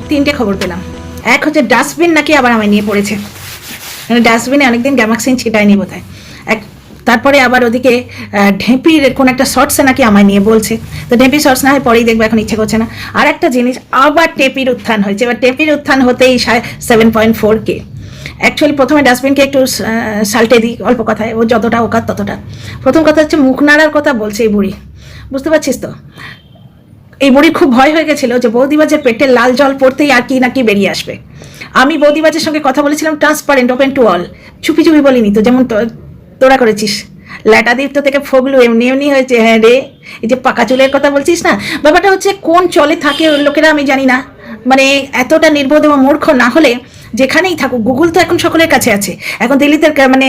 তিনটে খবর পেলাম। এক হচ্ছে ডাস্টবিন নাকি আবার আমায় নিয়ে পড়েছে, মানে ডাস্টবিনে অনেকদিন গ্যামাক্সিন ছিটায়নি বোধহয়। এক তারপরে আবার ওদিকে ঢেঁপির কোন একটা শর্টসে নাকি আমায় নিয়ে বলছে, তো ঢেঁপি শর্টস না হয় পরেই দেখবো, এখন ইচ্ছে করছে না। আর একটা জিনিস, আবার টেপির উত্থান হয়েছে। এবার টেপির উত্থান হতেই 7.4K। অ্যাকচুয়ালি প্রথমে ডাস্টবিনকে একটু সাল্টে দিই অল্প কথায়, ও যতটা ওকাত ততটা। প্রথম কথা হচ্ছে মুখ নাড়ার কথা বলছে এই বুড়ি, বুঝতে পারছিস তো? এই বুড়ির খুব ভয় হয়ে গেছিল যে বৌদিবাজের পেটে লাল জল পড়তেই আর কি না কি বেরিয়ে আসবে। আমি বৌদিবাজের সঙ্গে কথা বলেছিলাম ট্রান্সপারেন্ট, ওপেন টু অল, চুপি চুপি বলিনি তো, যেমন তোরা করেছিস। ল্যাটাদীপ্ত থেকে ফগলু এমনি এমনি হয়েছে। হ্যাঁ রে, এই যে পাকা চুলের কথা বলছিস না, ব্যাপারটা হচ্ছে কোন চলে থাকে লোকেরা আমি জানি না, মানে এতটা নির্বোধ এবং মূর্খ না হলে যেখানেই থাকুক, গুগল তো এখন সকলের কাছে আছে। এখন দিল্লিতে মানে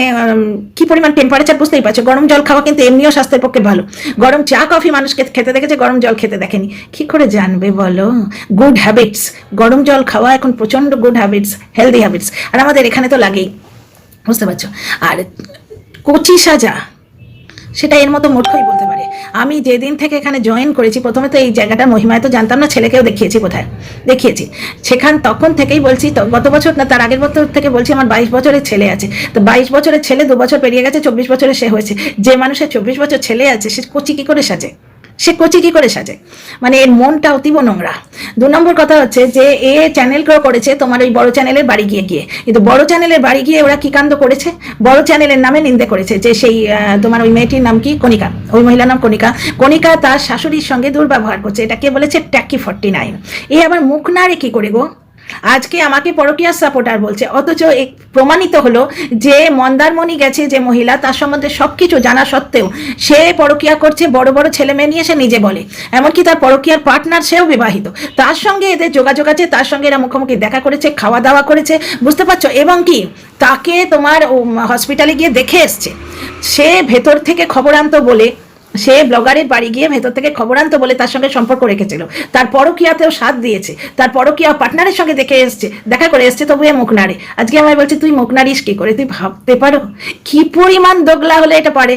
কি পরিমাণ টেম্পারেচার বুঝতেই পারছো। গরম জল খাওয়া কিন্তু এমনিও স্বাস্থ্যের পক্ষে ভালো। গরম চা কফি মানুষকে খেতে দেখেছে, গরম জল খেতে দেখেনি। কি করে জানবে বলো? গুড হ্যাবিটস, গরম জল খাওয়া এখন প্রচণ্ড গুড হ্যাবিটস, হেলদি হ্যাবিটস, আর আমাদের এখানে তো লাগেই, বুঝতে পারছো। আর কচি সাজা, সেটা এর মতো মূর্খই বলতে পারে। আমি যেদিন থেকে এখানে জয়েন করেছি, প্রথমে তো এই জায়গাটার মহিমায় তো জানতাম না, ছেলেকেও দেখিয়েছি, কোথায় দেখিয়েছি তখন থেকেই বলছি, তো গত বছর না তার আগের বছর থেকে বলছি আমার 22 বছরের ছেলে আছে। তো 22 বছরের ছেলে 2 বছর পেরিয়ে গেছে, 24 বছরের সে হয়েছে। যে মানুষের 24 বছর ছেলে আছে সে কচি কি করে সাজে? মানে এর মনটা অতীব নোংরা। 2 নম্বর কথা হচ্ছে যে এ চ্যানেল গ্রো করেছে তোমার ওই বড় চ্যানেলের বাড়ি গিয়ে, কিন্তু বড় চ্যানেলের বাড়ি গিয়ে ওরা কি কাণ্ড করেছে, বড় চ্যানেলের নামে নিন্দে করেছে। যে সেই তোমার ওই মেয়েটির নাম কি, কণিকা, ওই মহিলার নাম কণিকা তার শাশুড়ির সঙ্গে দুর্ব্যবহার করছে। এটা কে বলেছে? ট্যাকি 49। এ আবার মুখ নাড়ে কি করে গো? আজকে আমাকে পরকীয়ার সাপোর্টার বলছে, অথচ প্রমাণিত হলো যে মন্দারমণি গেছে যে মহিলা, তার সম্বন্ধে সবকিছু জানা সত্ত্বেও সে পরকীয়া করছে, বড় বড় ছেলে মেয়ে নিয়ে সে নিজে বলে। এমনকি তার পরকীয়ার পার্টনার সেও বিবাহিত, তার সঙ্গে এদের যোগাযোগ আছে, তার সঙ্গে এরা মুখোমুখি দেখা করেছে, খাওয়া দাওয়া করেছে, বুঝতে পারছো। এবং কি তাকে তোমার হসপিটালে গিয়ে দেখে এসছে, সে ভেতর থেকে খবর আনতো বলে, সে ব্লগারের বাড়ি গিয়ে ভেতর থেকে খবর আনতো বলে তার সঙ্গে সম্পর্ক রেখেছিল, তার পরকীয়াতেও সাথ দিয়েছে, তার পরকীয়া পার্টনারের সঙ্গে দেখা করে এসছে, তবু এ মুখ নাড়ে। আজকে আমায় বলছে তুই মুখ নাড়িস কি করে? তুই ভাবতে পারো কি পরিমাণ দোগলা হলে এটা পারে?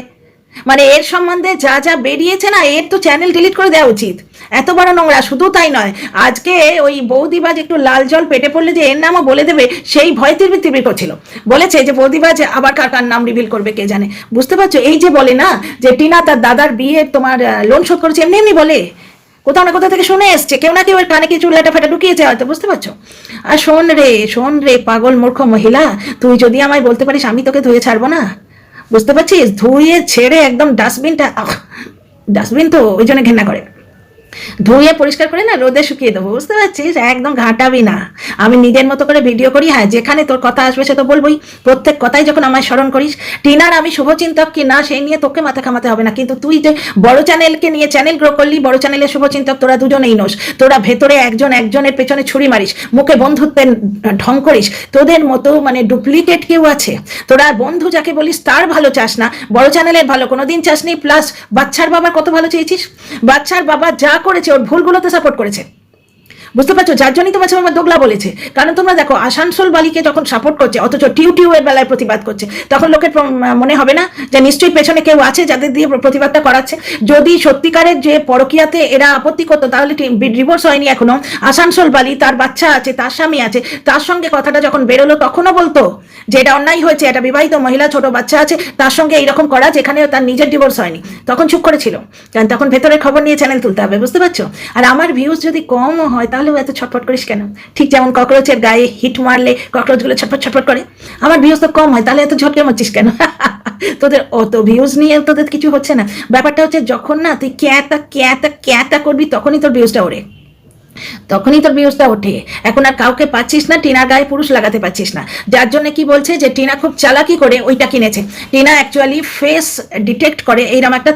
মানে এর সম্বন্ধে যা যা বেরিয়েছে না, এর তো চ্যানেল ডিলিট করে দেওয়া উচিত। এত বড় নোংরা। শুধু তাই নয়, আজকে ওই বৌদিবাজ একটু লাল জল পেটে পড়লে যে এর নামও বলে দেবে সেই ভয় তিরবির করছিল। বলেছে যে বৌদিবাজ আবার কার কার নাম রিভিল করবে কে জানে, বুঝতে পারছো। এই যে বলে না যে টিনা তার দাদার বিয়ের তোমার লোন শোধ করেছে, এমনি এমনি বলে, কোথাও না কোথাও থেকে শুনে এসছে, কেউ না কেউ এর কানে কিছু লেটা ফেটা ঢুকিয়েছে হয়তো, বুঝতে পারছো। আর শোন রে পাগল মূর্খ মহিলা, তুই যদি আমায় বলতে পারিস আমি তোকে ধুয়ে ছাড়বো না, বুঝতে পারছিস? ধুয়ে ছেড়ে একদম ডাস্টবিন তো ওই জন্য ঘেন্না করে, ধুয়ে পরিষ্কার করে না রোদে শুকিয়ে দেবো, বুঝতে পারছিস? একদম ঘাঁটাবি না। আমি নিজের মতো করে ভিডিও করি, হ্যাঁ যেখানে তোর কথা আসবে সে তো বলবোই, প্রত্যেক কথাই যখন আমায় স্মরণ করিস। টিনার আমি শুভচিন্তক কি না সেই নিয়ে তোকে মাথা ঘামাতে হবে না, কিন্তু তুই যে বড় চ্যানেলকে নিয়ে চ্যানেল গ্রো করলি, বড় চ্যানেলের শুভচিন্তক তোরা দুজনেই নোস। তোরা ভেতরে একজনের পেছনে ছুরি মারিস, মুখে বন্ধুত্বের ঢং করিস, তোদের মতো মানে ডুপ্লিকেট কেউ আছে। তোরা বন্ধু যাকে বলিস তার ভালো চাস না, বড় চ্যানেলের ভালো কোনোদিন চাসনি। প্লাস বাচ্চার বাবার কত ভালো চেয়েছিস, বাচ্চার বাবা যা করেছে ওর ভুলগুলোতে সাপোর্ট করেছে, বুঝতে পারছো। যার জন্যই তো বাচ্চা বাবা দোগলা বলেছে। কারণ তোমরা দেখো আসানসোল বালিকে যখন সাপোর্ট করছে, অথচ টিউটিউবের বেলায় প্রতিবাদ করছে, তখন লোকের মনে হবে না যে নিশ্চয়ই পেছনে কেউ আছে যাদের দিয়ে প্রতিবাদটা করাচ্ছে। যদি সত্যিকারের যে পরকীয়াতে এরা আপত্তি করতো তাহলে ডিভোর্স হয়নি এখনো। আসানসোল বালি তার বাচ্চা আছে, তার স্বামী আছে, তার সঙ্গে কথাটা যখন বেরোলো তখনও বলতো যে এটা অন্যায় হয়েছে, এটা বিবাহিত মহিলা, ছোট বাচ্চা আছে, তার সঙ্গে এইরকম করা যেখানে তার নিজের ডিভোর্স হয়নি, তখন চুপ করেছিল। কারণ তখন ভেতরের খবর নিয়ে চ্যানেল তুলতে হবে, বুঝতে পারছো। আর আমার ভিউজ যদি কম হয় তাহলে এত ছটফট করিস কেন? ঠিক যেমন ককরোচের গায়ে হিট মারলে ককরোচগুলো ছটফট করে, আমার ভিউজ তো কম হয়, তাহলে এত ঝটকে মারছিস কেন? তোদের অত ভিউজ নিয়ে তোদের কিছু হচ্ছে না। ব্যাপারটা হচ্ছে যখন না তুই ক্যাতা করবি তখনই তোর ভিউজটা ওঠে। এখন আর কাউকে পাচ্ছিস না, টিনার গায়ে পুরুষ লাগাতে পাচ্ছিস না। যার জন্য কি বলছে যে টিনা খুব চালাকি করে ওইটা কিনেছে। টিনা অ্যাকচুয়ালি ফেস ডিটেক্ট করে এইরকম একটা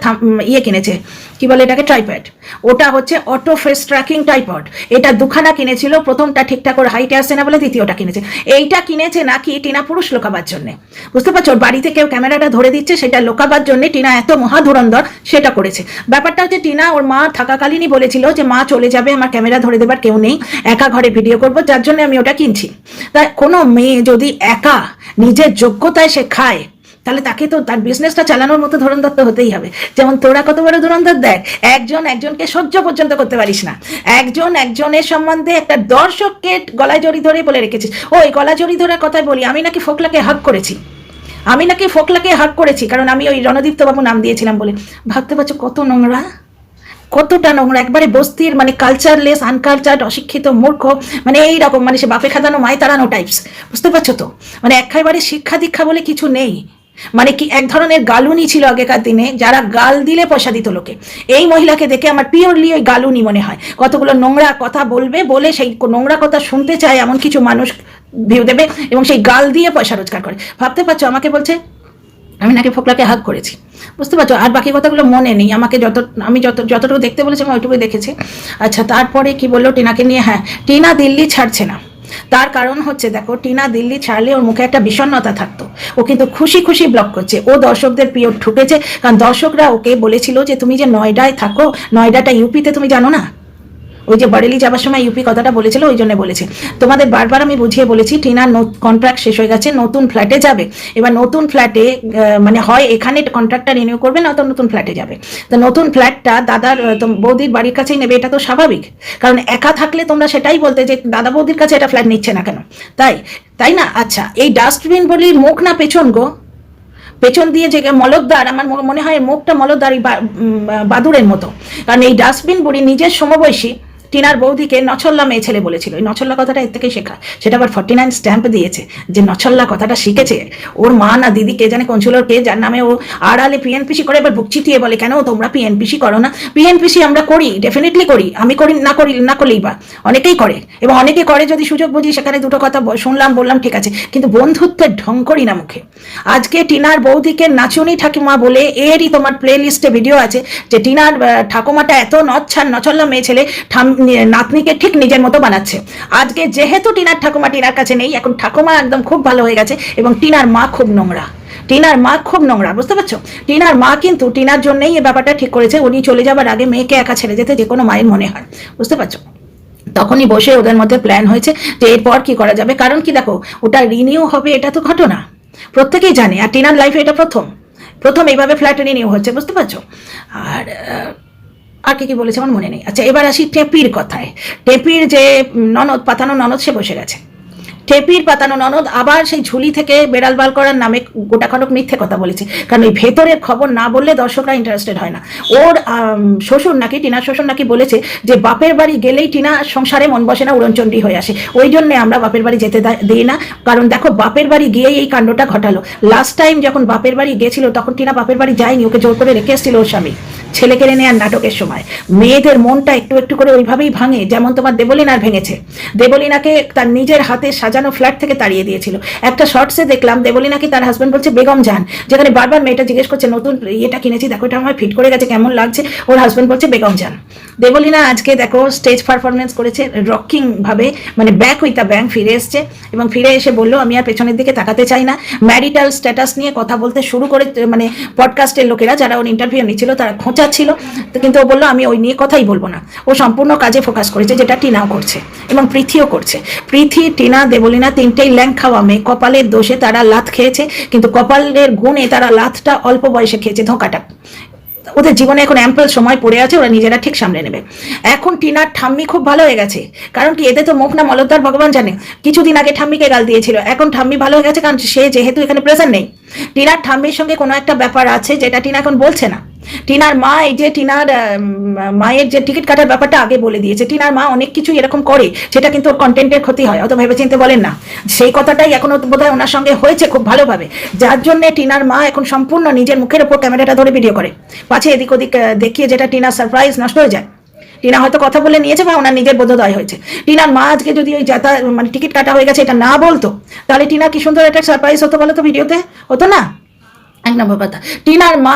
কিনেছে, কি বলে এটাকে, ট্রাইপড। ওটা হচ্ছে অটো ফেস ট্র্যাকিং ট্রাইপড। এটা 2খানা কিনেছিল, প্রথমটা ঠিকঠাক ওর হাইটে আসছে না বলে দ্বিতীয়টা কিনেছে। এইটা কিনেছে নাকি টিনা পুরুষ লোকাবার জন্য, বুঝতে পারছো। বাড়িতে কেউ ক্যামেরাটা ধরে দিচ্ছে, সেটা লোকাবার জন্য টিনা এত মহাধুরন্ধর সেটা করেছে। ব্যাপারটা হচ্ছে টিনা ওর মা থাকাকালীনই বলেছিল যে মা চলে যাবে, আমার ক্যামেরা ধরে দেবার কেউ নেই, একা ঘরে ভিডিও করব, যার জন্য আমি ওটা কিনছি। তাই কোনো মেয়ে যদি একা নিজের যোগ্যতায় সে খায়, তাহলে তাকে তো তার বিজনেসটা চালানোর মতো ধরনদর তো হতেই হবে। যেমন তোরা কত বড় ধরনদর দেখ, একজন একজনকে সহ্য পর্যন্ত করতে পারিস না, একজন একজনের সম্বন্ধে একটা দর্শককে গলায় জড়ি ধরে বলে রেখেছিস। ওই গলা জড়ি ধরার কথাই বলি, আমি নাকি ফোকলাকে হাক করেছি, কারণ আমি ওই রণদীপ্ত বাবু নাম দিয়েছিলাম বলে। ভাবতে পারছো কত নোংরা, কতটা নোংরা, একবারে বস্তির মানে কালচারলেস, আনকালচার্ড, অশিক্ষিত, মূর্খ, মানে এইরকম, মানে সে বাপে খাদানো মায় তাড়ানো টাইপস, বুঝতে পারছো তো? মানে একেবারে শিক্ষা দীক্ষা বলে কিছু নেই, মানে কি এক ধরনের গালুনি ছিল আগেকার দিনে, যারা গাল দিলে পয়সা দিত লোকে। এই মহিলাকে দেখে আমার পিওরলি ওই গালুনি মনে হয়, কতগুলো নোংরা কথা বলবে, বলে সেই নোংরা কথা শুনতে চায় এমন কিছু মানুষ ভিউ দেবে এবং সেই গাল দিয়ে পয়সা রোজগার করে। ভাবতে পারছো, আমাকে বলছে আমি নাকি ফোকলাকে হাত করেছি, বুঝতে পারছো? আর বাকি কথাগুলো মনে নেই, আমাকে আমি যতটুকু দেখতে বলেছি আমি ওইটুকুই দেখেছি। আচ্ছা, তারপরে কি বললো টিনাকে নিয়ে? হ্যাঁ, টিনা দিল্লি ছাড়ছে না, তার কারণ হচ্ছে দেখো, টিনা দিল্লি ছাড়লে ওর মুখে একটা বিষণ্ণতা থাকতো, ও কিন্তু খুশি খুশি ব্লগ করছে, ও দর্শকদের প্রিয় ঠুকেছে, কারণ দর্শকরা ওকে বলেছিল যে তুমি যে নয়ডায় থাকো, নয়ডাটা ইউপিতে, তুমি জানো না? ওই যে বারেলি যাবার সময় ইউপি কথাটা বলেছিল, ওই জন্য বলেছে। তোমাদের বারবার আমি বুঝিয়ে বলেছি টিনার কন্ট্রাক্ট শেষ হয়ে গেছে, নতুন ফ্ল্যাটে যাবে। এবার নতুন ফ্ল্যাটে মানে হয় এখানে কন্ট্রাক্টটা রিনিউ করবে, না তো নতুন ফ্ল্যাটে যাবে। তো নতুন ফ্ল্যাটটা দাদার বৌদির বাড়ির কাছেই নেবে, এটা তো স্বাভাবিক, কারণ একা থাকলে তোমরা সেটাই বলতে যে দাদা বৌদির কাছে এটা ফ্ল্যাট নিচ্ছে না কেন, তাই না? আচ্ছা, এই ডাস্টবিন বলির মুখ না পেছন গো, পেছন দিয়ে যে মলদ্বার, আমার মনে হয় মুখটা মলদ্বার বাদুরের মতো, কারণ এই ডাস্টবিন বুড়ি নিজের সমবয়সী টিনার বৌদিকে নছল্লা মেয়ে ছেলে বলেছিল। ওই নছল্লা কথাটা এর থেকেই শেখা, সেটা আবার 49 স্ট্যাম্প দিয়েছে যে নছল্লা কথাটা শিখেছে ওর মা না দিদি কে জানে কোন ছিল, কে যার নামে ও আড়ালে পিএনপিসি করে, এবার বুক চিতিয়ে বলে কেন তোমরা পিএনপিসি করো না? পিএনপিসি আমরা করি, ডেফিনেটলি করি, আমি করি না করলেই বা অনেকেই করে, এবং অনেকে করে যদি সুযোগ বুঝি, সেখানে দুটো কথা শুনলাম বললাম ঠিক আছে, কিন্তু বন্ধুত্বের ঢং করি না মুখে। আজকে টিনার বৌদিকে নাচুনি ঠাকুমা বলে, এরই তোমার প্লে লিস্টে ভিডিও আছে যে টিনার ঠাকুমাটা এত নছল্লা মেয়ে ছেলে নাতনিকে ঠিক নিজের মতো বানাচ্ছে। আজকে যেহেতু টিনার ঠাকুমা টিনার কাছে নেই, এখন ঠাকুমা একদম খুব ভালো হয়ে গেছে, এবং টিনার মা খুব নোংরা, বুঝতে পারছো? টিনার মা কিন্তু টিনার জন্যই এই ব্যাপারটা ঠিক করেছে, উনি চলে যাবার আগে মেয়েকে একা ছেড়ে যেতে যে কোনো মায়ের মনে হয়, বুঝতে পারছো? তখনই বসে ওদের মধ্যে প্ল্যান হয়েছে যে এরপর কি করা যাবে, কারণ কি দেখো, ওটা রিনিউ হবে, এটা তো ঘটনা প্রত্যেকেই জানে, আর টিনার লাইফে এটা প্রথম এইভাবে ফ্ল্যাট রিনিউ হচ্ছে, বুঝতে পারছো? আর কি বলেছে আমার মনে নেই। আচ্ছা, এবার আসি টেপির কথায়। টেপির যে ননদ, পাতানো ননদ, সে বসে গেছে। টেপির পাতানো ননদ আবার সেই ঝুলি থেকে বেড়াল বাল করার নামে গোটা খনক মিথ্যে কথা বলেছে, কারণ ওই ভেতরের খবর না বললে দর্শকরা ইন্টারেস্টেড হয় না। ওর শ্বশুর নাকি, টিনার শ্বশুর নাকি বলেছে যে বাপের বাড়ি গেলেই টিনা সংসারে মন বসে না, উড়নচণ্ডী হয়ে আসে, ওই জন্য আমরা বাপের বাড়ি যেতে দিই না। কারণ দেখো, বাপের বাড়ি গিয়েই এই কাণ্ডটা ঘটালো। লাস্ট টাইম যখন বাপের বাড়ি গেছিল, তখন টিনা বাপের বাড়ি যায়নি, ওকে জোর করে রেখে এসেছিল ওর স্বামী, ছেলে কেড়ে নেওয়ার নাটকের সময়। মেয়েদের মনটা একটু একটু করে ওইভাবেই ভাঙে, যেমন তোমার দেবলীনার ভেঙেছে। দেবলীনাকে তার নিজের হাতে সাজানো ফ্ল্যাট থেকে তাড়িয়ে দিয়েছিল। একটা শর্টসে দেখলাম দেবলীনাকে তার হাজব্যান্ড বলছে বেগম জান, যেখানে বারবার মেয়েটা জিজ্ঞেস করছে নতুন ইয়েটা কিনেছি, দেখো এটা আমার ফিট করে গেছে, কেমন লাগছে, ওর হাজব্যান্ড বলছে বেগম জান। দেবলীনা আজকে দেখো স্টেজ পারফরমেন্স করেছে রকিং ভাবে, মানে ব্যাক উইথ দ্য ব্যাং ফিরে এসছে, এবং ফিরে এসে বললো আমি আর পেছনের দিকে তাকাতে চাই না। ম্যারিটাল স্ট্যাটাস নিয়ে কথা বলতে শুরু করে, মানে পডকাস্টের লোকেরা যারা ওর ইন্টারভিউ নিচ্ছিল তারা খোঁচাচ্ছিল, কিন্তু ও বললো আমি ওই নিয়ে কথাই বলবো না। ও সম্পূর্ণ কাজে ফোকাস করেছে, যেটা টিনাও করছে এবং পৃথিও করছে। পৃথি, টিনা, দেবলীনা তিনটেই ল্যাং খাওয়া মেয়ে, কপালের দোষে তারা লাত খেয়েছে, কিন্তু কপালের গুণে তারা লাতটা অল্প বয়সে খেয়েছে, ধোঁকাটা। ওদের জীবনে এখন অ্যাম্পল সময় পড়ে আছে, ওরা নিজেরা ঠিক সামলে নেবে। এখন টিনার ঠাম্মি খুব ভালো হয়ে গেছে, কারণ কি এদের তো মুখ না মলদ্দার ভগবান জানে। কিছুদিন আগে ঠাম্মিকে গাল দিয়েছিল, এখন ঠাম্মি ভালো হয়ে গেছে, কারণ সে যেহেতু এখানে প্রেজেন্ট নেই। টিনার ঠাম্মির সঙ্গে কোনো একটা ব্যাপার আছে যেটা টিনা এখন বলছে না। টিনার মা, এই যে টিনার মায়ের যে টিকিট কাটার ব্যাপারটা আগে বলে দিয়েছে। টিনার মা অনেক কিছু এরকম করে, সেটা কিন্তু ওর কন্টেন্টের ক্ষতি হয়, অত ভেবে চিন্তে বলেন না। সেই কথাটাই এখন বোধহয় ওনার সঙ্গে হয়েছে খুব ভালোভাবে, যার জন্য টিনার মা এখন সম্পূর্ণ নিজের মুখের ওপর ক্যামেরাটা ধরে ভিডিও করে, পাছে এদিক ওদিক দেখিয়ে, যেটা টিনার সারপ্রাইজ নষ্ট হয়ে যায়। টিনা হয়তো কথা বলে নিয়েছে বা ওনার নিজের বোধোদয় হয়েছে। টিনার মা আজকে যদি ওই মানে টিকিট কাটা হয়ে গেছে এটা না বলতো, তাহলে টিনা কি সুন্দর একটা সারপ্রাইজ হতো বলো তো, ভিডিওতে হতো না? এক নম্বর কথা, টিনার মা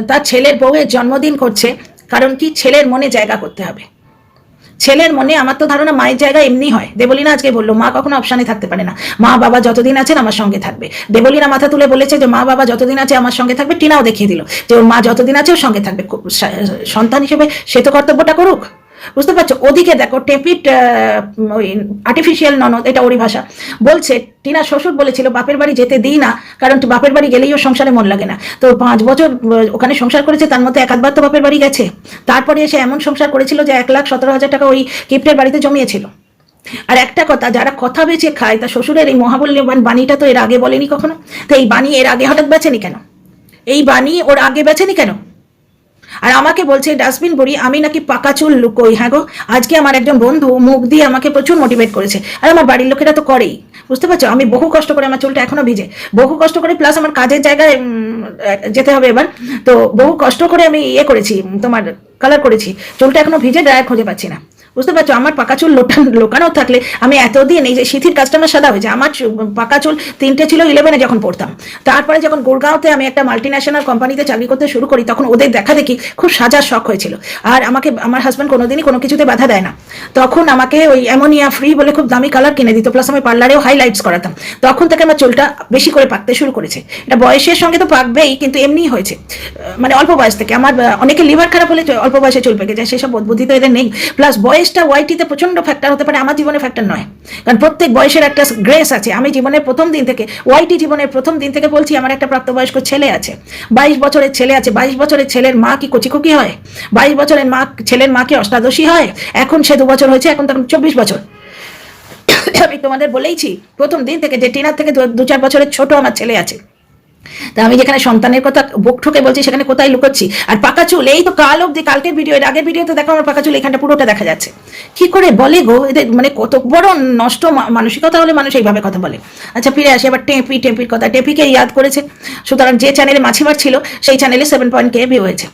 তার ছেলের বউয়ের জন্মদিন করছে, কারণ কি ছেলের মনে জায়গা করতে হবে। ছেলের মনে, আমার তো ধারণা মায়ের জায়গা এমনি হয়। দেবলীনা আজকে বললো মা কখনো অপশানে থাকতে পারে না, মা বাবা যতদিন আছেন আমার সঙ্গে থাকবে। দেবলীনা মাথা তুলে বলেছে যে মা বাবা যতদিন আছে আমার সঙ্গে থাকবে। টিনাও দেখিয়ে দিল যে ওর মা যতদিন আছে ওর সঙ্গে থাকবে। সন্তান হিসেবে সে তো কর্তব্যটা করুক। বুঝতে পারছো? ওদিকে দেখো টেপিট ওই আর্টিফিশিয়াল ননদ, এটা ওরই ভাষা, বলছে টিনা শ্বশুর বলেছিল বাপের বাড়ি যেতে দিই না, কারণ বাপের বাড়ি গেলেই ওর সংসারে মন লাগে না। তো 5 বছর ওখানে সংসার করেছে, তার মধ্যে 1-2 বার তো বাপের বাড়ি গেছে। তারপরে এসে এমন সংসার করেছিল যে 1,17,000 টাকা ওই কিপ্টের বাড়িতে জমিয়েছিল। আর একটা কথা, যারা কথা বেচে খায়, তা শ্বশুরের এই মহামূল্যবান বাণীটা তো এর আগে বলেনি কখনো। তো এই বাণী এর আগে হঠাৎ বেচেনি কেন? এই বাণী ওর আগে বেচেনি কেন? আর আমাকে বলছে ডাস্টবিন বুড়ি আমি নাকি পাকা চুল লুকোই। হ্যাঁ গো, আজকে আমার একজন বন্ধু মুখ দিয়ে আমাকে প্রচুর মোটিভেট করেছে, আর আমার বাড়ির লোকেরা তো করেই। বুঝতে পারছো? আমি বহু কষ্ট করে, আমার চুলটা এখনো ভিজে, বহু কষ্ট করে, প্লাস আমার কাজের জায়গায় যেতে হবে এবার, তো বহু কষ্ট করে আমি করেছি, তোমার কালার করেছি, চুলটা এখনো ভিজে, ড্রায়ার খুঁজে পাচ্ছি না। বুঝতে পারছো? আমার পাকা চুল লোকানো থাকলে আমি এতদিন, এই যে সিথির কাজটা সাদা হয়েছে, আমার পাকা চুল 3টে ছিল 11-এ যখন পড়তাম। তারপরে যখন গুরগাঁওতে আমি একটা মাল্টিন্যাশনাল কোম্পানিতে চাকরি করতে শুরু করি, তখন ওদের দেখা দেখি খুব সাজার শখ হয়েছিল। আর আমাকে আমার হাজব্যান্ড কোনোদিনই কোনো কিছুতে বাধা দেয় না। তখন আমাকে ওই অ্যামোনিয়া ফ্রি বলে খুব দামি কালার কিনে দিত, প্লাস আমি পার্লারেও হাইলাইটস করাতাম। তখন থেকে আমার চুলটা বেশি করে পাকতে শুরু করেছে। এটা বয়সের সঙ্গে তো পাকবেই, কিন্তু এমনিই হয়েছে, মানে অল্প বয়স থেকে। আমার অনেকে লিভার খারাপ হলে অল্প বয়সে চুল পেকে যায়, সেসব বুদ্ধি তো এদের নেই। প্লাস বয়সটা ওয়াইটিতে প্রচন্ড ফ্যাক্টর হতে পারে, আমার জীবনে ফ্যাক্টর নয়, কারণ প্রত্যেক বয়সের একটা গ্রেস আছে। আমি জীবনের প্রথম দিন থেকে, ওয়াইটি জীবনের প্রথম দিন থেকে বলছি, আমার একটা প্রাপ্তবয়স্ক ছেলে আছে, 22 বছরের ছেলে আছে। 22 বছরের ছেলের মা কি কচিকুকি হয়? 22 বছরের ছেলের মা কি অষ্টাদশী হয়? এখন সে 2 বছর হয়েছে, এখন তখন 24 বছর। আমি তোমাদের বলেইছি প্রথম দিন থেকে যে টিনার থেকে 2-4 বছরের ছোট আমার ছেলে আছে। তা আমি যেখানে সন্তানের কথা বুক ঠুকে বলছি, সেখানে কোথায় লুকোচ্ছি? আর পাকা চুল এই তো কাল অব্দি, কালকের ভিডিও, এর আগের ভিডিওতে দেখো আমার পাকা চুল এখানটা পুরোটা দেখা যাচ্ছে। কি করে বলে গো এদের, মানে কত বড় নষ্ট মানসিকতা হলে মানুষ এইভাবে কথা বলে। আচ্ছা ফিরে আসি এবার টেপির কথা। টেপিকে ইয়াদ করেছে, সুতরাং যে চ্যানেলে মাছিবার ছিল সেই চ্যানেলে 7.K ভিউ হয়েছে।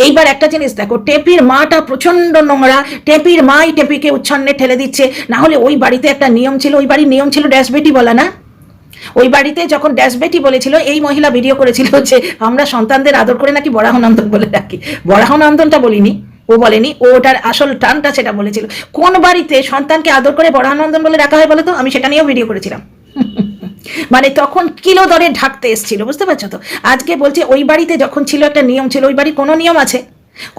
এইবার একটা জিনিস দেখো, টেপির মাটা প্রচন্ড নোংরা, টেপির মাই টেপিকে উচ্ছন্নে ঠেলে দিচ্ছে। না হলে ওই বাড়িতে একটা নিয়ম ছিল, ওই বাড়ির নিয়ম ছিল ড্যাশবেটি বলা না। ওই বাড়িতে যখন ড্যাশবেটি বলেছিল, এই মহিলা ভিডিও করেছিল যে আমরা সন্তানদের আদর করে নাকি বরাহনন্দন বলে রাখি। বরাহনন্দনটা বলিনি, ও বলেনি, ওটার আসল টানটা সেটা বলেছিল। কোন বাড়িতে সন্তানকে আদর করে বরাহনন্দন বলে রাখা হয় বলো তো? আমি সেটা নিয়েও ভিডিও করেছিলাম। মানে তখন কিলো দরে ঢাকতে এসেছিল, বুঝতে পারছো তো? আজকে বলছে ওই বাড়িতে যখন ছিল একটা নিয়ম ছিল, ওই বাড়ির কোনো নিয়ম আছে?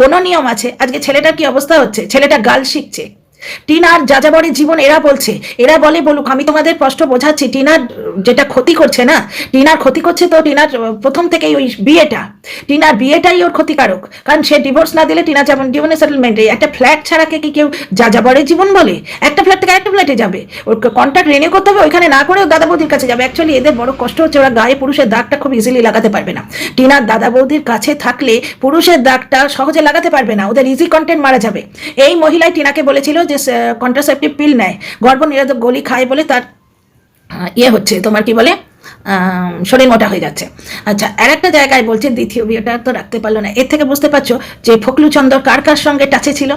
কোনো নিয়ম আছে? আজকে ছেলেটার কি অবস্থা হচ্ছে? ছেলেটা গাল শিখছে। টিনার যাযাবরের জীবন এরা বলছে, এরা বলে বলুক, আমি তোমাদের কষ্ট বোঝাচ্ছি। টিনার যেটা ক্ষতি করছে না, টিনার ক্ষতি করছে তো টিনার প্রথম থেকেই ওই বিয়েটা, টিনার বিয়েটাই ওর ক্ষতিকারক। কারণ সে ডিভোর্স না দিলে টিনা যেমন জীবনে সেটেলমেন্টে, একটা ফ্ল্যাট ছাড়া কি কেউ যাযাবরের জীবন বলে? একটা ফ্ল্যাট থেকে একটা ফ্ল্যাটে যাবে, ওর কন্ট্রাক্ট রিনিউ করতে হবে, ওইখানে না করে দাদা বৌদির কাছে যাবে। অ্যাকচুয়ালি এদের বড় কষ্ট হচ্ছে, ওরা গায়ে পুরুষের দাগটা খুব ইজিলি লাগাতে পারবে না। টিনার দাদা বৌদির কাছে থাকলে পুরুষের দাগটা সহজে লাগাতে পারবে না, ওদের ইজি কন্টেন্ট মারা যাবে। এই মহিলাই টিনাকে বলেছিল যে কন্ট্রাসেপটিভ পিল নেয়, গর্ভ নিরোধক গলি খায় বলে তার হচ্ছে, তোমার কি বলে, শরীর মোটা হয়ে যাচ্ছে। আচ্ছা, আর একটা জায়গায় বলছে দ্বিতীয় বিয়েটা তো রাখতে পারলো না। এর থেকে বুঝতে পারছো যে ফখলুচন্দ্র কার কার সঙ্গে টাচে ছিল।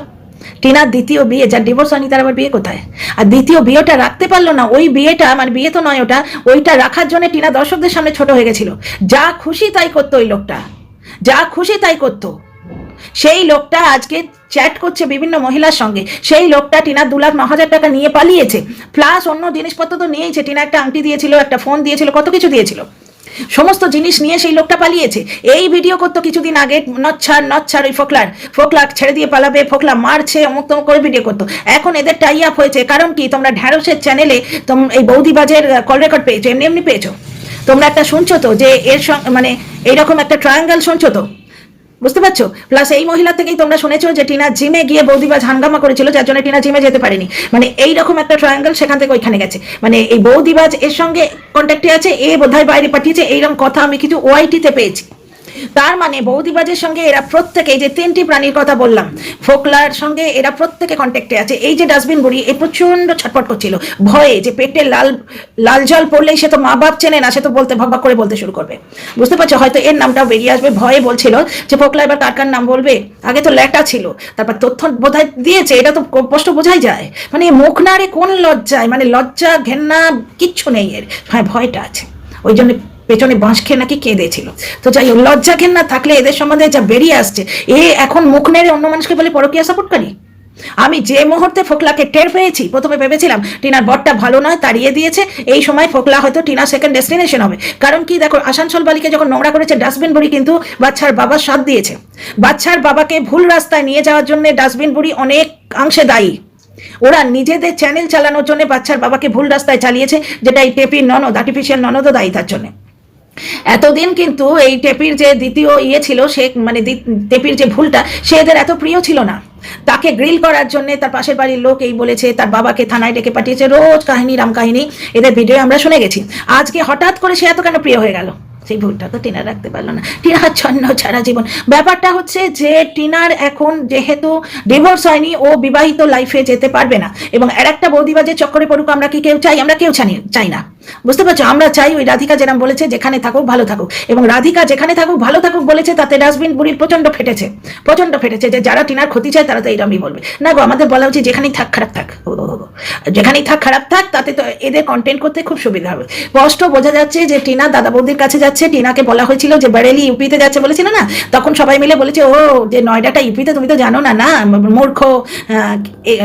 টিনার দ্বিতীয় বিয়ে, যার ডিভোর্স হয়নি, তার আবার বিয়ে কোথায়? আর দ্বিতীয় বিয়েটা রাখতে পারলো না। ওই বিয়েটা, আমার বিয়ে তো নয় ওটা, ওইটা রাখার জন্য টিনা দর্শকদের সামনে ছোট হয়ে গেছিল। যা খুশি তাই করতো ওই লোকটা, যা খুশি তাই করতো। সেই লোকটা আজকে চ্যাট করছে বিভিন্ন মহিলার সঙ্গে। সেই লোকটা টিনার 2,09,000 টাকা নিয়ে পালিয়েছে, প্লাস অন্য জিনিসপত্র তো নিয়েছে। টিনা একটা আংটি দিয়েছিল, একটা ফোন দিয়েছিল, কত কিছু দিয়েছিল, সমস্ত জিনিস নিয়ে সেই লোকটা পালিয়েছে। এই ভিডিও করতো কিছুদিন আগে, নচ্ছার ওই ফোকলা ছেড়ে দিয়ে পালাবে, ফোকলা মারছে, অমুক তমুক করে ভিডিও করতো। এখন এদের টাই আপ হয়েছে, কারণ কি, তোমরা ঢ্যাঁড়সের চ্যানেলে এই বৌদিবাজের কল রেকর্ড পেয়েছো, এমনি এমনি পেয়েছো? তোমরা একটা শুনছো তো যে এর মানে এইরকম একটা ট্রায়াঙ্গেল শুনছো তো, বুঝতে পারছো? প্লাস এই মহিলা থেকেই তোমরা শুনেছো যে টিনা জিমে গিয়ে বৌদিবাজ হাঙ্গামা করেছিল, যার জন্য টিনা জিমে যেতে পারেনি। মানে এইরকম একটা ট্রায়াঙ্গেল সেখান থেকে ওইখানে গেছে। মানে এই বৌদিবাজ এর সঙ্গে কন্ট্যাক্টে আছে, এ বোধহয় বাইরে পাঠিয়েছে, এইরকম কথা আমি কিছু ওআইটিতে পেয়েছি। তার মানে বৌদিবাজের সঙ্গে এরা প্রত্যেকে, এই যে 3টি প্রাণীর কথা বললাম, ফোকলার সঙ্গে এরা প্রত্যেকে কন্ট্যাক্টে আছে। এই যে ডাস্টবিন বুড়ি, এ প্রচন্ড ছটপট করছিল ভয়ে, যে পেটে লাল জল পড়লেই সে তো মা বাপ চেনে না, সে তো বলতে ভগভগ করে বলতে শুরু করবে। বুঝতে পারছো? হয়তো এর নামটাও বেরিয়ে আসবে। ভয়ে বলছিল যে ফোকলা এবার কার কার নাম বলবে। আগে তো ল্যাটা ছিল, তারপর তথ্য বোধহয় দিয়েছে, এটা তো স্পষ্ট বোঝাই যায়। মানে মুখ না রে কোন লজ্জায়, মানে লজ্জা ঘেন্না কিচ্ছু নেই এর। হ্যাঁ, ভয়টা আছে, ওই জন্য পেছনে বাঁশ খেয়ে নাকি কেঁদেছিল। তো যাই হোক, লজ্জা ঘেন্না থাকলে এদের সম্বন্ধে যা বেরিয়ে আসছে, এ এখন মুখ নেড়ে অন্য মানুষকে বলে পরকীয়া সাপোর্টকারী। আমি যে মুহূর্তে ফোকলাকে টের পেয়েছি, প্রথমে ভেবেছিলাম টিনার বরটা ভালো নয়, তাড়িয়ে দিয়েছে, এই সময় ফোকলা হয়তো টিনার সেকেন্ড ডেস্টিনেশন হবে। কারণ কি দেখো, আসানসোল বালিকে যখন নোংরা করেছে, ডাস্টবিন বুড়ি কিন্তু বাচ্চার বাবার সাথ দিয়েছে। বাচ্চার বাবাকে ভুল রাস্তায় নিয়ে যাওয়ার জন্য ডাস্টবিন বুড়ি অনেক অনেকাংশে দায়ী। ওরা নিজেদের চ্যানেল চালানোর জন্য বাচ্চার বাবাকে ভুল রাস্তায় চালিয়েছে, যেটা এই টেপির ননদ, আর্টিফিশিয়াল ননদও দায়ী তার জন্য। এতদিন কিন্তু এই টেপির যে দ্বিতীয় ছিল, সে মানে টেপির যে ভুলটা, সে এদের এত প্রিয় ছিল না। তাকে গ্রিল করার জন্য তার পাশের বাড়ির লোক এই বলেছে, তার বাবাকে থানায় ডেকে পাঠিয়েছে, রোজ কাহিনী রাম কাহিনী, এদের ভিডিও আমরা শুনে গেছি। আজকে হঠাৎ করে সে এত কেন প্রিয় হয়ে গেল? সেই ভুলটা তো টিনা রাখতে পারলো না। টিনার ছন্ন ছাড়া জীবন। ব্যাপারটা হচ্ছে যে টিনার এখন যেহেতু ডিভোর্স হয়নি, ও বিবাহিত লাইফে যেতে পারবে না। এবং আর একটা বৌদিবাজের চক্করে পড়ুক আমরা কি কেউ চাই? আমরা কেউ চাই না, বুঝতে পারছো? আমরা চাই ওই রাধিকা যেরকম বলেছে, যেখানে থাকুক ভালো থাকুক। এবং রাধিকা যেখানে থাকুক ভালো থাকুক বলেছে, তাতে ডাস্টবিন বুড়ির প্রচন্ড ফেটেছে যে যারা টিনার ক্ষতি চায় তারা তো এইরকমই বলবে। না গো, আমাদের বলা উচিত যেখানেই থাক খারাপ থাক, যেখানেই থাক খারাপ থাক, তাতে তো এদের কন্টেন্ট করতে খুব সুবিধা হবে। স্পষ্ট বোঝা যাচ্ছে যে টিনা দাদা বৌদির কাছে যাচ্ছে। টিনাকে বলা হয়েছিল যে বেরেলি ইউপিতে যাচ্ছে বলেছিল না, তখন সবাই মিলে বলেছে ও যে নয়ডাটা ইউপিতে, তুমি তো জানো না, না মূর্খ,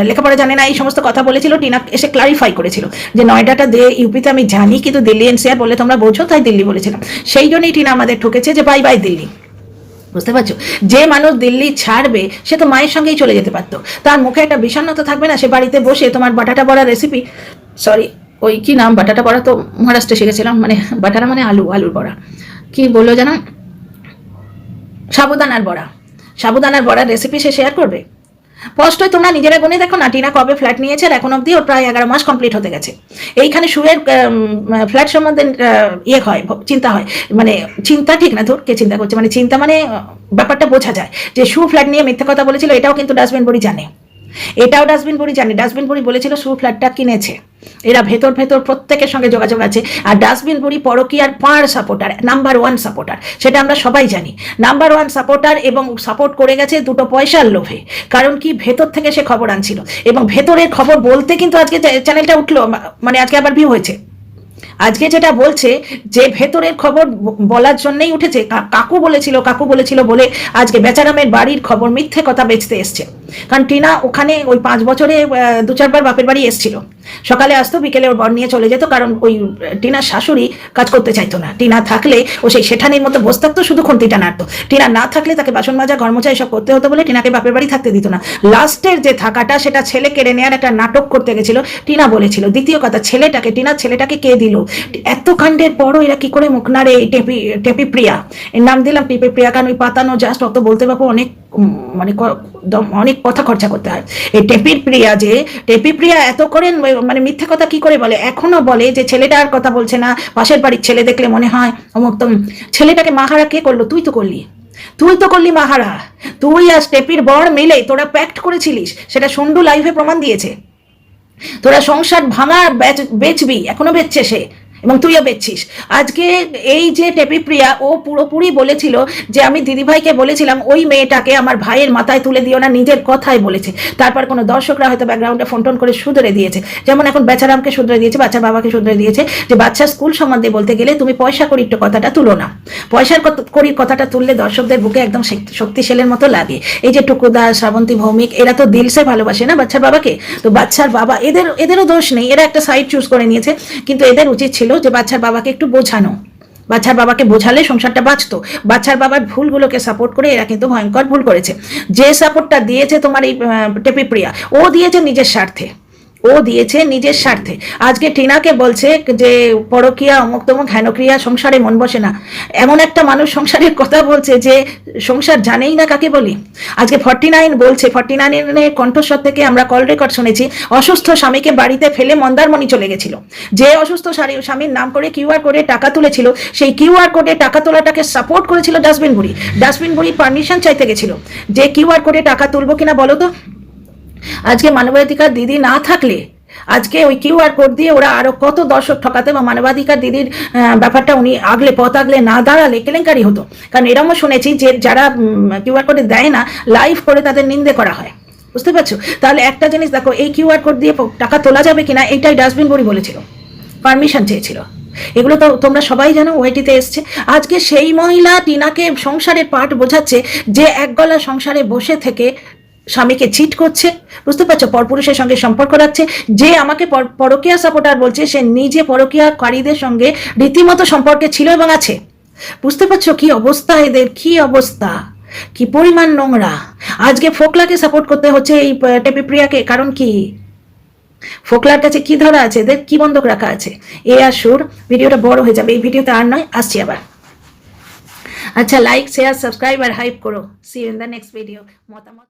লেখাপড়া জানে না, এই সমস্ত কথা বলেছিল। টিনা এসে ক্লারিফাই করেছিল যে নয়ডাটা ইউপিতে আমি জানি, কিন্তু দিল্লি এনসিআর বলে তোমরা বোঝো, তাই দিল্লি বলেছিলাম। সেই জন্যই টিনা আমাদের ঠকেছে যে বাই বাই দিল্লি, বুঝতে পারছো? যে মানুষ দিল্লি ছাড়বে সে তো মায়ের সঙ্গেই চলে যেতে পারতো, তার মুখে একটা বিষণ্ণতা থাকবে না? সে বাড়িতে বসে তোমার বাটাটা বড়া রেসিপি, সরি ওই কি নাম, বাটাটা বড়া তো মহারাষ্ট্রে শিখেছিলাম, মানে বাটারা মানে আলুর বড়া, কি বললো জানো, সাবুদানার বড়ার রেসিপি সে শেয়ার করবে? স্পষ্টই তোমরা নিজেরা গুনে দেখো না, টিনা কবে ফ্ল্যাট নিয়েছে, আর এখন অব্দি ওর প্রায় 11 মাস কমপ্লিট হতে গেছে। এইখানে শুয়ের ফ্ল্যাট সম্বন্ধে চিন্তা হয়, মানে চিন্তা ঠিক না, ধর কে চিন্তা করছে, মানে চিন্তা মানে ব্যাপারটা বোঝা যায় যে শু ফ্ল্যাট নিয়ে মিথ্যে কথা বলেছিল। এটাও কিন্তু ডাস্টবিন বুড়ি জানে, ডাস্টবিন বুড়ি বলেছিল শু ফ্ল্যাটটা কিনেছে। এরা ভেতর প্রত্যেকের সঙ্গে যোগাযোগ আছে। আর ডাস্টবিন বুড়ি পরকীয়ার পাড় সাপোর্টার, নাম্বার 1 সাপোর্টার, সেটা আমরা সবাই জানি। নাম্বার 1 সাপোর্টার, এবং সাপোর্ট করে গেছে দুটো পয়সার লোভে। কারণ কি, ভেতর থেকে সে খবর আনছিল, এবং ভেতরের খবর বলতে কিন্তু আজকে চ্যানেলটা উঠলো, মানে আজকে আবার ভিউ হয়েছে। আজকে যেটা বলছে যে ভেতরের খবর বলার জন্যই উঠেছে, কাকু বলেছিল বলে আজকে বেচারামের বাড়ির খবর মিথ্যে কথা বেচতে এসছে। কারণ টিনা ওখানে ওই 5 বছরে 2-4 বার বাপের বাড়ি এসেছিল। সকালে আসতো, বিকেলে ওর বর নিয়ে চলে যেত, কারণ ওই টিনার শাশুড়ি কাজ করতে চাইতো না। টিনা থাকলে ও সেই শেঠানির মতো বসে থাকতো, শুধু খুন্তিটা নাড়তো। টিনা না থাকলে তাকে বাসন মাজা, ঘর মোছা এসব করতে হতো বলে টিনাকে বাপের বাড়ি থাকতে দিত না। লাস্টের যে থাকাটা, সেটা ছেলে কেড়ে নেওয়ার একটা নাটক করতে গেছিল, টিনা বলেছিল। দ্বিতীয় কথা, টিনার ছেলেটাকে কে দিল? এত কাণ্ডের পরও এরা কি করে মুখ নাড়ে? টেপি প্রিয়া, এর নাম দিলাম টেপি প্রিয়া, কারণ ওই পাতানো জাস্ট অত বলতে পারবো, অনেক কথা খরচা করতে হয়। এই টেপি প্রিয়া এত করে মানে মিথ্যে কথা কি করে বলে? এখনো বলে যে ছেলেটা আর কথা বলছে না, পাশের বাড়ির ছেলে দেখলে মনে হয় অমুক। ছেলেটাকে মাহারা কে করলো? তুই তো করলি মাহারা। তুই আর টেপির বর মিলে তোরা প্যাক্ট করেছিলিস, সেটা সন্ডু লাইভে প্রমাণ দিয়েছে। তোরা সংসার ভাঙা বেচবি, এখনো বেচছে সে, এবং তুইও বেচছিস। আজকে এই যে টেপি প্রিয়া, ও পুরোপুরি বলেছিল যে আমি দিদিভাইকে বলেছিলাম ওই মেয়েটাকে আমার ভাইয়ের মাথায় তুলে দিও না, নিজের কথাই বলেছে। তারপর কোনো দর্শকরা হয়তো ব্যাকগ্রাউন্ডে ফোন করে শুধরে দিয়েছে, যেমন এখন বেচারামকে শুধরে দিয়েছে, বাচ্চার বাবাকে শুধরে দিয়েছে, যে বাচ্চার স্কুল সম্বন্ধে বলতে গেলে তুমি পয়সা করির কথাটা তুলো না। পয়সার করির কথাটা তুললে দর্শকদের বুকে একদম শক্তিশালের মতো লাগে। এই যে টুকুদা, শ্রাবন্তী, ভৌমিক, এরা তো দিলসে ভালোবাসে না বাচ্চার বাবাকে। তো বাচ্চার বাবা, এদেরও দোষ নেই, এরা একটা সাইড চুজ করে নিয়েছে। কিন্তু এদের উচিত ছিল যে বাচ্চার বাবাকে একটু বোঝানো, বাচ্চার বাবাকে বোঝালে সংসারটা বাঁচতো। বাচ্চার বাবার ভুলগুলোকে সাপোর্ট করে এরা কিন্তু ভয়ঙ্কর ভুল করেছে। যে সাপোর্টটা দিয়েছে তোমার এই টেপি প্রিয়া, ও দিয়েছে নিজের স্বার্থে। আজকে টিনাকে বলছে যে পরকীয়া, অমুক তমুক, হেনক্রিয়া, সংসারে মন বসে না। এমন একটা মানুষ সংসারের কথা বলছে যে সংসার জানেই না কাকে বলি। আজকে 49 বলছে, 49-এর কণ্ঠস্বর থেকে আমরা কল রেকর্ড শুনেছি, অসুস্থ স্বামীকে বাড়িতে ফেলে মন্দারমণি চলে গেছিল। যে অসুস্থ স্বামীর নাম করে QR কোডে টাকা তুলেছিল, সেই QR কোডে টাকা তোলাটাকে সাপোর্ট করেছিল ডাস্টবিন বুড়ি পারমিশন চাইতে গেছিল যে QR কোডে টাকা তুলবো কিনা বলো তো। আজকে মানবাধিকার দিদি না থাকলে আজকে ওই QR কোড দিয়ে ওরা আরো কত দর্শক ঠকাতে, বা মানবাধিকার দিদির ব্যাপারটা উনি পথ আগলে না দাঁড়ালে কেলেঙ্কারি হতো। কারণ এরমও শুনেছি যে যারা QR কোডে দেয় না, লাইভ করে তাদের নিন্দে করা হয়, বুঝতে পারছো? তাহলে একটা জিনিস দেখো, এই QR কোড দিয়ে টাকা তোলা যাবে কিনা এইটাই ডাস্টবিন বুড়ি বলেছিল, পারমিশন চেয়েছিল। এগুলো তো তোমরা সবাই জানো, ওয়েটিতে এসছে। আজকে সেই মহিলা টিনাকে সংসারের পাঠ বোঝাচ্ছে, যে একগলা সংসারে বসে থেকে স্বামীকে চিট করছে, বুঝতে পারছো? পরপুরুষের সঙ্গে সম্পর্ক রাখছে। যে আমাকে পরকীয়া সাপোর্টার বলছে, সে নিজে পরকীয়াকারীদের সঙ্গে রীতিমতো সম্পর্কে ছিল এবং আছে। বুঝতে পারছো কি অবস্থা এদের, কি অবস্থা? কি পরিমাণ নোংরা। আজকে ফোকলাকে সাপোর্ট করতে হচ্ছে এই টেপি প্রিয়াকে, কারণ কি? ফোকলার কাছে কি ধরা আছে, এদের কি বন্ধক রাখা আছে? এ আর সুর, ভিডিওটা বড় হয়ে যাবে, এই ভিডিওতে আর নয়, আসছি আবার। আচ্ছা, লাইক শেয়ার সাবস্ক্রাইব আর হাইপ করো। See you in the next video. মতামত